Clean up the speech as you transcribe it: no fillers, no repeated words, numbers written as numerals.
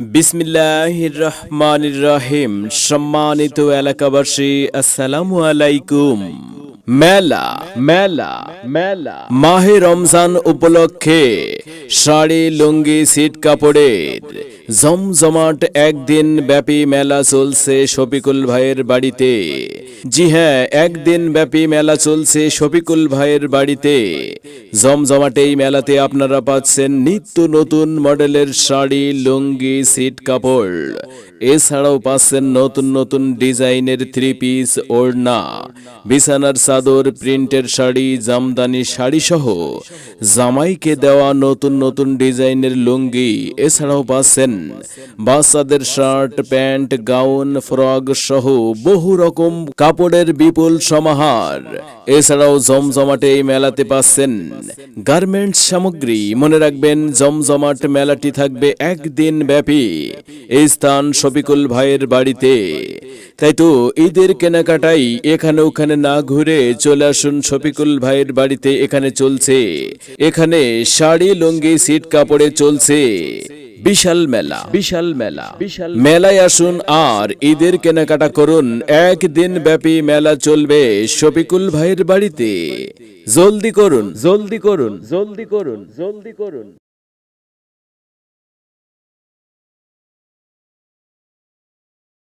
বিসমিল্লাহির রহমানির রহিম। সম্মানিত এলাকাবাসী, আসসালামু আলাইকুম। মেলা মেলা মেলা মাহে রমজান উপলক্ষে শাড়ি, লুঙ্গি, ছিট কাপড়ের জমজমাট একদিন ব্যাপী মেলা চলছে শফিকুল ভাইয়ের বাড়িতে। জি হ্যাঁ, একদিন ব্যাপী মেলা চলছে শফিকুল ভাইয়ের বাড়িতে। জমজমাট এই মেলাতে আপনারা পাচ্ছেন নিত্য নতুন মডেলের শাড়ি, লুঙ্গি, ছিট কাপড়। এছাড়াও পাচ্ছেন নতুন নতুন ডিজাইনের থ্রি পিস, ওড়না, বিছানার চাদর, প্রিন্টের শাড়ি, জামদানি শাড়ি সহ জামাইকে দেওয়া নতুন নতুন ডিজাইনের লুঙ্গি। এছাড়াও পাচ্ছেন বাচ্চাদের শার্ট, প্যান্ট, গাউন, ফ্রক সহ বহু রকম কাপড়ের বিপুল সমাহার। এছাড়াও জমজমাটে এই মেলাতে পাচ্ছেন গার্মেন্টস সামগ্রী। মনে রাখবেন, জমজমাট মেলাটি থাকবে একদিন ব্যাপী। এই স্থান শফিকুল ভাইয়ের বাড়িতে। তাই তো ঈদের কেনাকাটাই এখানে ওখানে না ঘুরে চলে আসুন শফিকুল ভাইয়ের বাড়িতে। এখানে চলছে, এখানে শাড়ি, লুঙ্গি, ছিট কাপড়ে চলছে বিশাল মেলা, বিশাল মেলা, বিশাল মেলায় আসুন আর ঈদের কেনাকাটা করুন। একদিন ব্যাপী মেলা চলবে শফিকুল ভাইয়ের বাড়িতে। জলদি করুন, জলদি করুন, জলদি করুন, জলদি করুন।